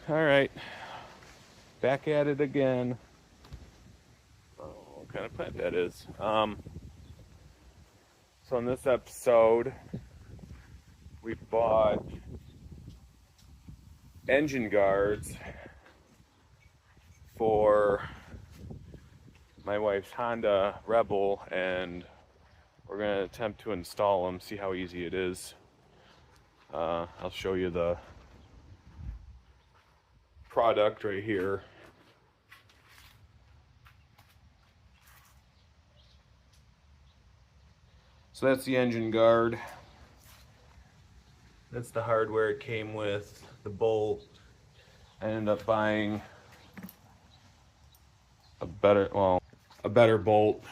All right, back at it again. Oh, what kind of plant that is. So in this episode, we bought engine guards for my wife's Honda Rebel, and we're gonna attempt to install them, see how easy it is. I'll show you the product right here. So that's the engine guard. That's the hardware it came with, the bolt. I ended up buying a better bolt,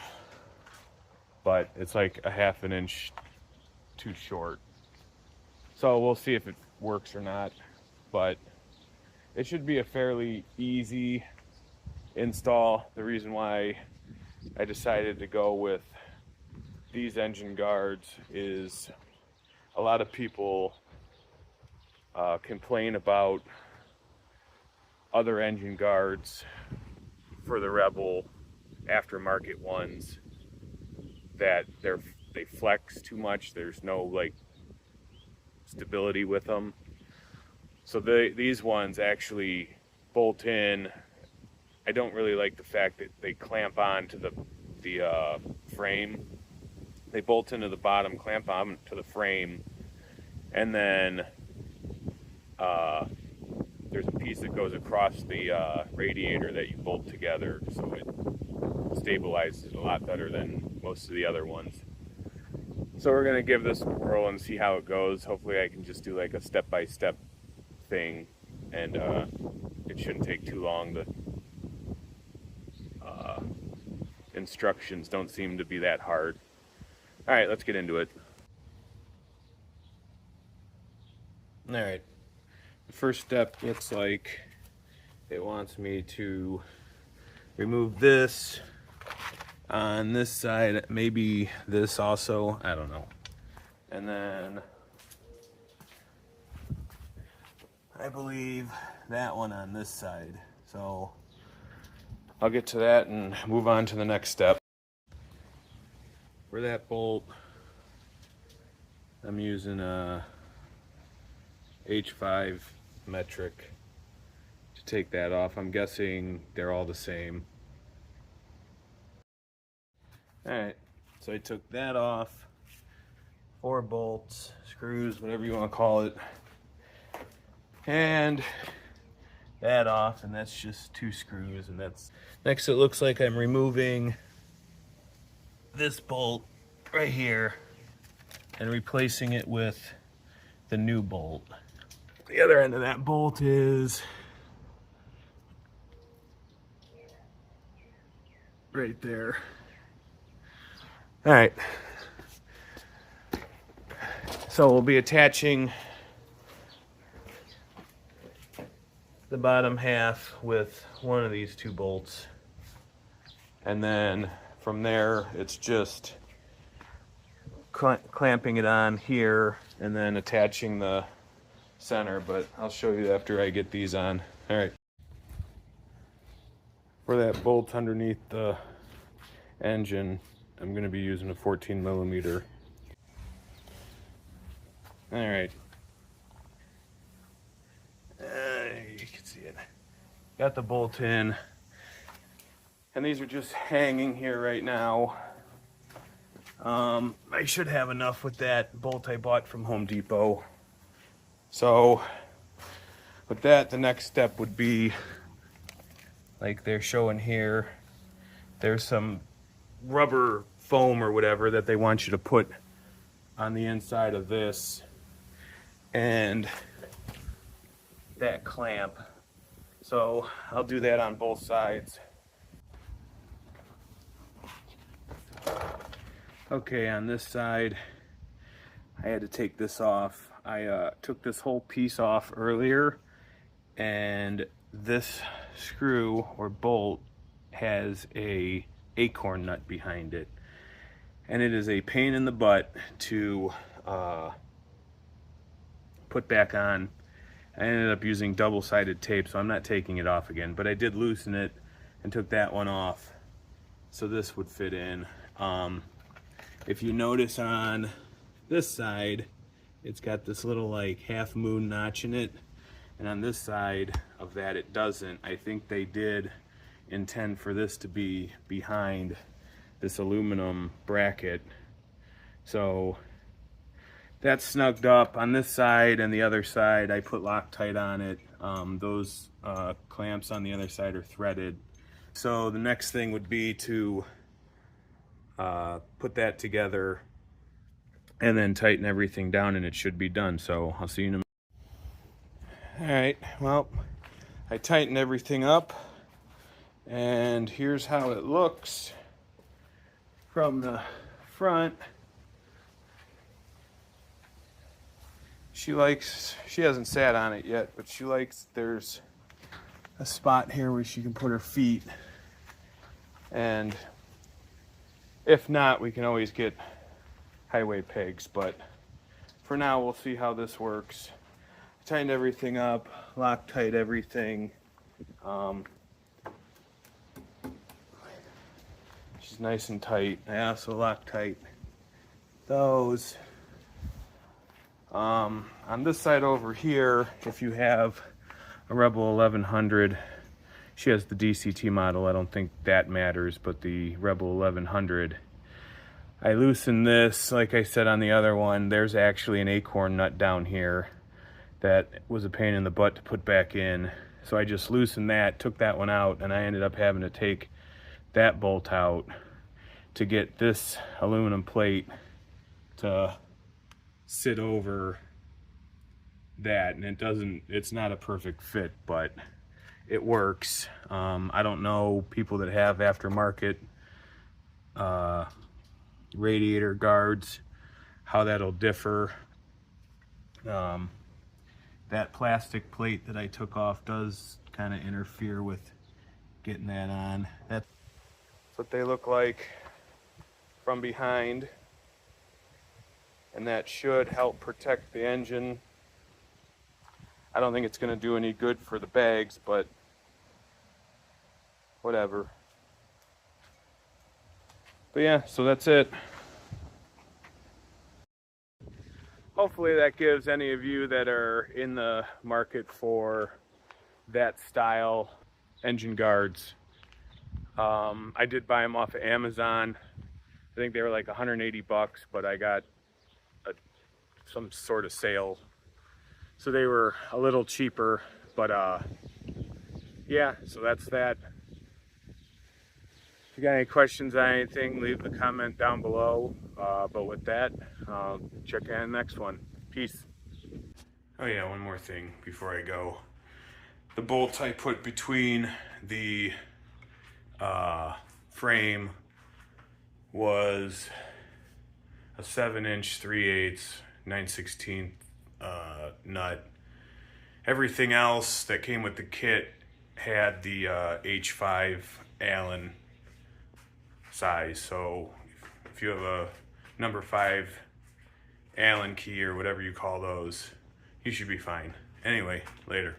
but it's like a half an inch too short. So we'll see if it works or not, but it should be a fairly easy install. The reason why I decided to go with these engine guards is a lot of people complain about other engine guards for the Rebel aftermarket ones that they flex too much. There's no like stability with them. So these ones actually bolt in. I don't really like the fact that they clamp on to the frame. They bolt into the bottom, clamp on to the frame, and then there's a piece that goes across the radiator that you bolt together, so it stabilizes a lot better than most of the other ones. So we're gonna give this a whirl and see how it goes. Hopefully I can just do like a step-by-step thing, and it shouldn't take too long. The instructions don't seem to be that hard. All right, let's get into it. All right, the first step looks like it wants me to remove this on this side, maybe this also, I don't know. And then I believe that one on this side. So I'll get to that and move on to the next step. For that bolt, I'm using a H5 metric to take that off. I'm guessing they're all the same. Alright, so I took that off. 4 bolts, screws, whatever you want to call it. And that off, and that's just 2 screws, and that's next. It looks like I'm removing this bolt right here and replacing it with the new bolt. The other end of that bolt is right there. All right, so we'll be attaching the bottom half with one of these 2 bolts, and then from there it's just clamping it on here and then attaching the center, but I'll show you after I get these on. All right, for that bolt underneath the engine, I'm going to be using a 14 millimeter. All right, you can see it. Got the bolt in, and these are just hanging here right now. I should have enough with that bolt I bought from Home Depot. So with that, the next step would be, like they're showing here, there's some rubber foam or whatever that they want you to put on the inside of this and that clamp. So I'll do that on both sides. Okay, on this side, I had to take this off. I took this whole piece off earlier, and this screw or bolt has a acorn nut behind it, and it is a pain in the butt to put back on. I ended up using double-sided tape, so I'm not taking it off again, but I did loosen it and took that one off so this would fit in. If you notice on this side, it's got this little like half moon notch in it, and on this side of that it doesn't. I think they did intend for this to be behind this aluminum bracket, so that's snugged up on this side, and the other side I put Loctite on it. Those clamps on the other side are threaded. So the next thing would be to put that together and then tighten everything down, and it should be done. So I'll see you in a minute. All right, well, I tightened everything up, and here's how it looks from the front. She hasn't sat on it yet, but she likes, there's a spot here where she can put her feet, and if not, we can always get highway pegs, but for now we'll see how this works. I tightened everything up, Loctite everything. She's nice and tight. I also Loctite those. On this side over here, if you have a Rebel 1100, she has the DCT model, I don't think that matters, but the Rebel 1100, I loosened this, like I said on the other one, there's actually an acorn nut down here that was a pain in the butt to put back in. So I just loosened that, took that one out, and I ended up having to take that bolt out to get this aluminum plate to sit over that, and it's not a perfect fit, but it works. I don't know people that have aftermarket radiator guards, how that'll differ. That plastic plate that I took off does kind of interfere with getting that on. That's what they look like from behind, and that should help protect the engine. I don't think it's going to do any good for the bags, but whatever. But yeah, so that's it. Hopefully that gives any of you that are in the market for that style engine guards. I did buy them off of Amazon. I think they were like 180 bucks, but I got some sort of sale, so they were a little cheaper. But yeah, so that's that. If you got any questions on anything, leave the comment down below. But with that, check you on the next one. Peace. Oh yeah, one more thing before I go. The bolt I put between the frame was a 7-inch 3/8 9/16 nut. Everything else that came with the kit had the H5 Allen size, so if you have a number 5 Allen key or whatever you call those, you should be fine. Anyway, later.